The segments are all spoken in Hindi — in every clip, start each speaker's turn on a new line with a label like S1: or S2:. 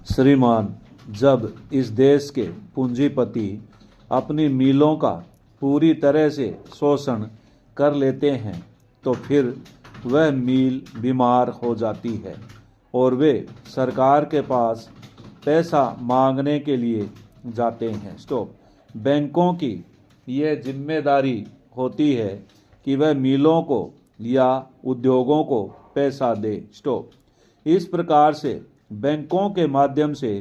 S1: श्रीमान, जब इस देश के पूंजीपति अपनी मिलों का पूरी तरह से शोषण कर लेते हैं तो फिर वह मिल बीमार हो जाती है और वे सरकार के पास पैसा मांगने के लिए जाते हैं। बैंकों की यह जिम्मेदारी होती है कि वह मिलों को या उद्योगों को पैसा दे। इस प्रकार से बैंकों के माध्यम से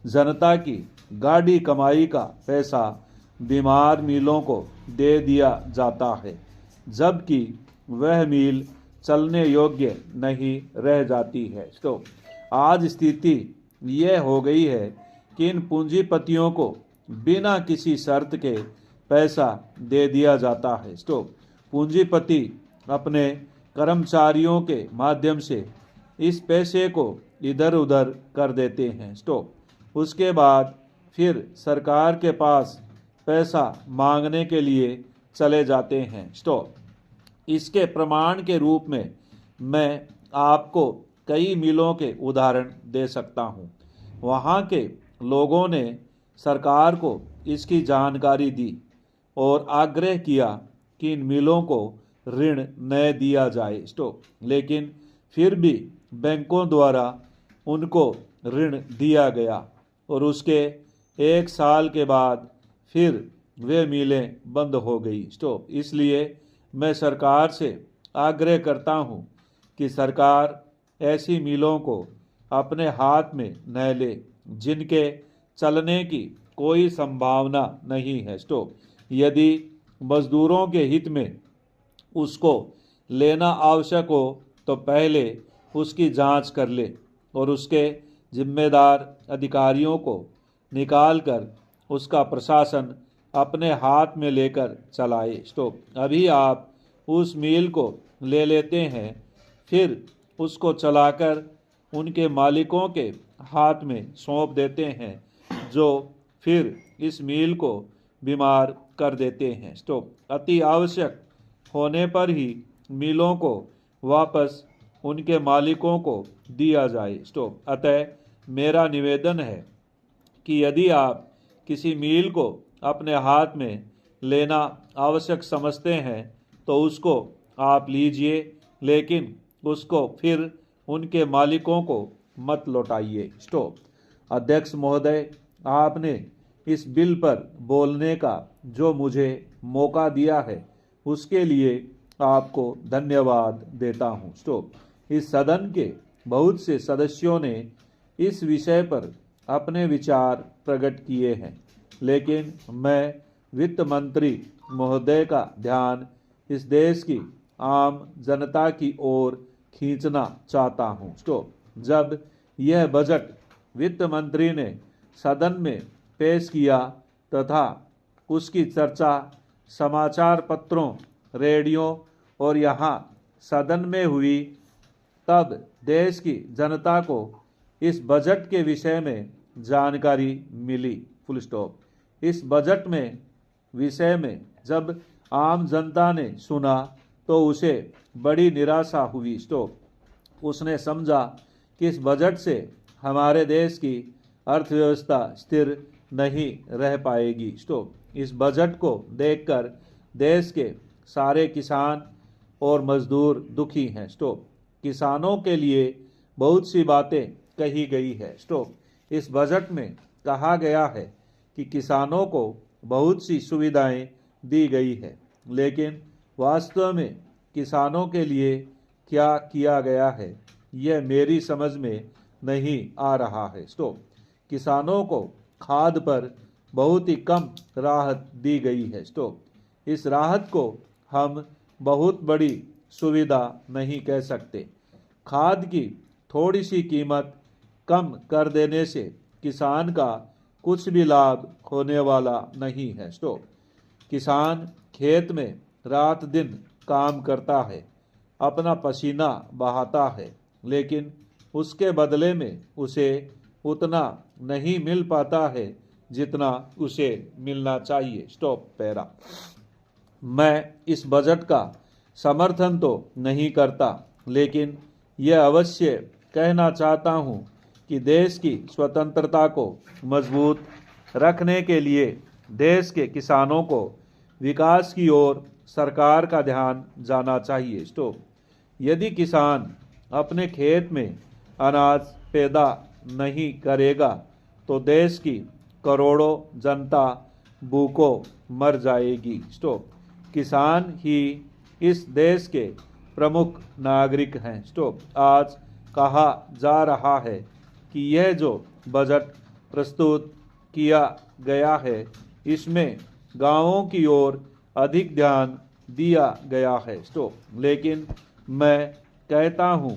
S1: जनता की गाढ़ी कमाई का पैसा बीमार मिलों को दे दिया जाता है, जबकि वह मिल चलने योग्य नहीं रह जाती है। आज स्थिति यह हो गई है कि इन पूंजीपतियों को बिना किसी शर्त के पैसा दे दिया जाता है। पूंजीपति अपने कर्मचारियों के माध्यम से इस पैसे को इधर उधर कर देते हैं। उसके बाद फिर सरकार के पास पैसा मांगने के लिए चले जाते हैं। इसके प्रमाण के रूप में मैं आपको कई मिलों के उदाहरण दे सकता हूँ। वहाँ के लोगों ने सरकार को इसकी जानकारी दी और आग्रह किया कि इन मिलों को ऋण न दिया जाए, लेकिन फिर भी बैंकों द्वारा उनको ऋण दिया गया और उसके 1 साल के बाद फिर वे मिलें बंद हो गई। इसलिए मैं सरकार से आग्रह करता हूँ कि सरकार ऐसी मिलों को अपने हाथ में न ले जिनके चलने की कोई संभावना नहीं है। यदि मजदूरों के हित में उसको लेना आवश्यक हो तो पहले उसकी जांच कर ले और उसके जिम्मेदार अधिकारियों को निकालकर उसका प्रशासन अपने हाथ में लेकर चलाए। अभी आप उस मिल को ले लेते हैं, फिर उसको चलाकर उनके मालिकों के हाथ में सौंप देते हैं, जो फिर इस मिल को बीमार कर देते हैं। अति आवश्यक होने पर ही मिलों को वापस उनके मालिकों को दिया जाए। अतः मेरा निवेदन है कि यदि आप किसी मिल को अपने हाथ में लेना आवश्यक समझते हैं तो उसको आप लीजिए, लेकिन उसको फिर उनके मालिकों को मत लौटाइए। अध्यक्ष महोदय, आपने इस बिल पर बोलने का जो मुझे मौका दिया है उसके लिए आपको धन्यवाद देता हूँ। इस सदन के बहुत से सदस्यों ने इस विषय पर अपने विचार प्रकट किए हैं, लेकिन मैं वित्त मंत्री महोदय का ध्यान इस देश की आम जनता की ओर खींचना चाहता हूँ। जब यह बजट वित्त मंत्री ने सदन में पेश किया तथा उसकी चर्चा समाचार पत्रों, रेडियो और यहाँ सदन में हुई, तब देश की जनता को इस बजट के विषय में जानकारी मिली। इस बजट में विषय में जब आम जनता ने सुना तो उसे बड़ी निराशा हुई। उसने समझा कि इस बजट से हमारे देश की अर्थव्यवस्था स्थिर नहीं रह पाएगी। इस बजट को देखकर देश के सारे किसान और मजदूर दुखी हैं। किसानों के लिए बहुत सी बातें कही गई है। इस बजट में कहा गया है कि किसानों को बहुत सी सुविधाएं दी गई है, लेकिन वास्तव में किसानों के लिए क्या किया गया है यह मेरी समझ में नहीं आ रहा है। किसानों को खाद पर बहुत ही कम राहत दी गई है। इस राहत को हम बहुत बड़ी सुविधा नहीं कह सकते। खाद की थोड़ी सी कीमत कम कर देने से किसान का कुछ भी लाभ होने वाला नहीं है। किसान खेत में रात दिन काम करता है, अपना पसीना बहाता है, लेकिन उसके बदले में उसे उतना नहीं मिल पाता है जितना उसे मिलना चाहिए। मैं इस बजट का समर्थन तो नहीं करता, लेकिन यह अवश्य कहना चाहता हूँ कि देश की स्वतंत्रता को मजबूत रखने के लिए देश के किसानों को विकास की ओर सरकार का ध्यान जाना चाहिए। स्टॉप। यदि किसान अपने खेत में अनाज पैदा नहीं करेगा तो देश की करोड़ों जनता भूखों मर जाएगी। स्टॉप। किसान ही इस देश के प्रमुख नागरिक हैं। स्टॉप। आज कहा जा रहा है कि यह जो बजट प्रस्तुत किया गया है इसमें गांवों की ओर अधिक ध्यान दिया गया है। स्टॉप। लेकिन मैं कहता हूं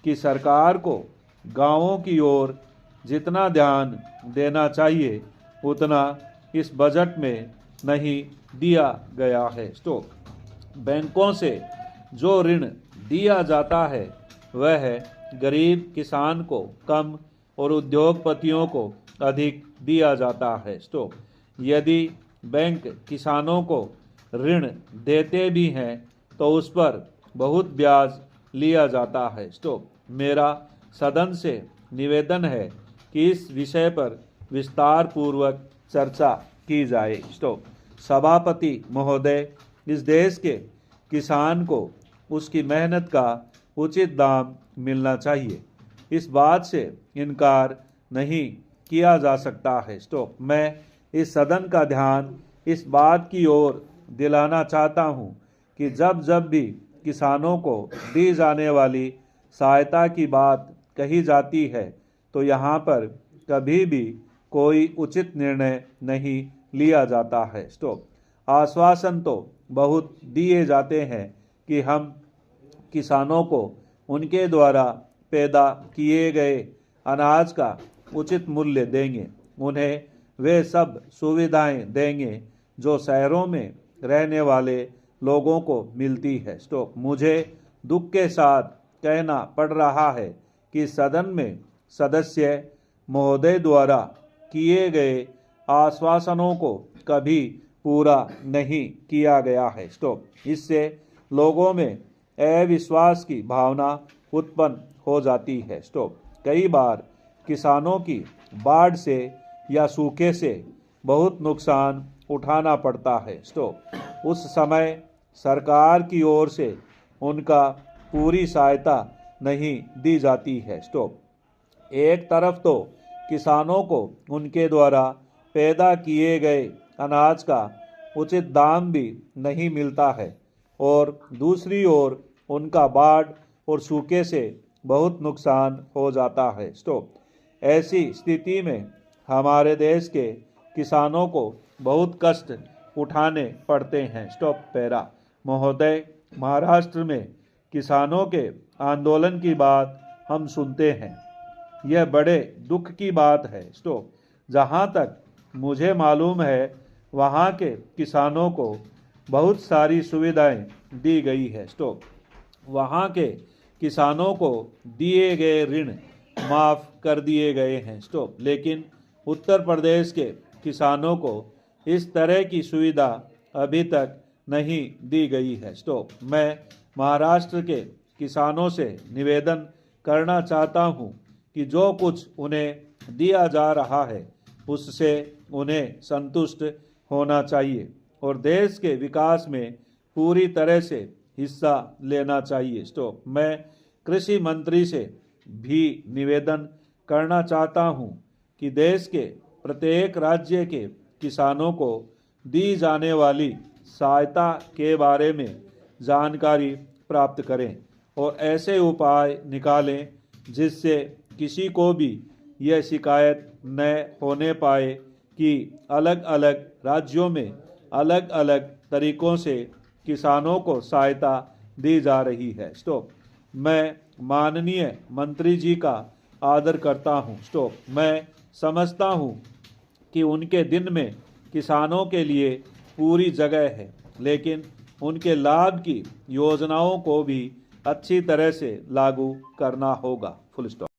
S1: कि सरकार को गांवों की ओर जितना ध्यान देना चाहिए उतना इस बजट में नहीं दिया गया है। स्टॉप। बैंकों से जो ऋण दिया जाता है वह गरीब किसान को कम और उद्योगपतियों को अधिक दिया जाता है। स्टॉप। यदि बैंक किसानों को ऋण देते भी हैं तो उस पर बहुत ब्याज लिया जाता है। स्टॉप। मेरा सदन से निवेदन है कि इस विषय पर विस्तार पूर्वक चर्चा की जाए। स्टॉप। सभापति महोदय, इस देश के किसान को उसकी मेहनत का उचित दाम मिलना चाहिए, इस बात से इनकार नहीं किया जा सकता है। स्टॉप। मैं इस सदन का ध्यान इस बात की ओर दिलाना चाहता हूं कि जब जब भी किसानों को दी जाने वाली सहायता की बात कही जाती है तो यहाँ पर कभी भी कोई उचित निर्णय नहीं लिया जाता है। स्टॉप। आश्वासन तो बहुत दिए जाते हैं कि हम किसानों को उनके द्वारा पैदा किए गए अनाज का उचित मूल्य देंगे, उन्हें वे सब सुविधाएं देंगे जो शहरों में रहने वाले लोगों को मिलती है। स्टॉप। मुझे दुख के साथ कहना पड़ रहा है कि सदन में सदस्य महोदय द्वारा किए गए आश्वासनों को कभी पूरा नहीं किया गया है। स्टॉप। इससे लोगों में अविश्वास की भावना उत्पन्न हो जाती है। स्टॉप। कई बार किसानों की बाढ़ से या सूखे से बहुत नुकसान उठाना पड़ता है। स्टॉप। उस समय सरकार की ओर से उनका पूरी सहायता नहीं दी जाती है। स्टॉप। एक तरफ तो किसानों को उनके द्वारा पैदा किए गए अनाज का उचित दाम भी नहीं मिलता है और दूसरी ओर उनका बाढ़ और सूखे से बहुत नुकसान हो जाता है। स्टॉप। ऐसी स्थिति में हमारे देश के किसानों को बहुत कष्ट उठाने पड़ते हैं। स्टॉप। पैरा महोदय, महाराष्ट्र में किसानों के आंदोलन की बात हम सुनते हैं, यह बड़े दुख की बात है। स्टॉप। जहाँ तक मुझे मालूम है वहाँ के किसानों को बहुत सारी सुविधाएं दी गई है। स्टॉप। वहाँ के किसानों को दिए गए ऋण माफ़ कर दिए गए हैं। स्टॉप। लेकिन उत्तर प्रदेश के किसानों को इस तरह की सुविधा अभी तक नहीं दी गई है। स्टॉप। मैं महाराष्ट्र के किसानों से निवेदन करना चाहता हूं कि जो कुछ उन्हें दिया जा रहा है उससे उन्हें संतुष्ट होना चाहिए और देश के विकास में पूरी तरह से हिस्सा लेना चाहिए। स्टॉप। मैं कृषि मंत्री से भी निवेदन करना चाहता हूं कि देश के प्रत्येक राज्य के किसानों को दी जाने वाली सहायता के बारे में जानकारी प्राप्त करें और ऐसे उपाय निकालें जिससे किसी को भी यह शिकायत न होने पाए कि अलग अलग राज्यों में अलग अलग तरीकों से किसानों को सहायता दी जा रही है। स्टॉप। मैं माननीय मंत्री जी का आदर करता हूं। स्टॉप। मैं समझता हूं कि उनके दिन में किसानों के लिए पूरी जगह है, लेकिन उनके लाभ की योजनाओं को भी अच्छी तरह से लागू करना होगा। Full stop.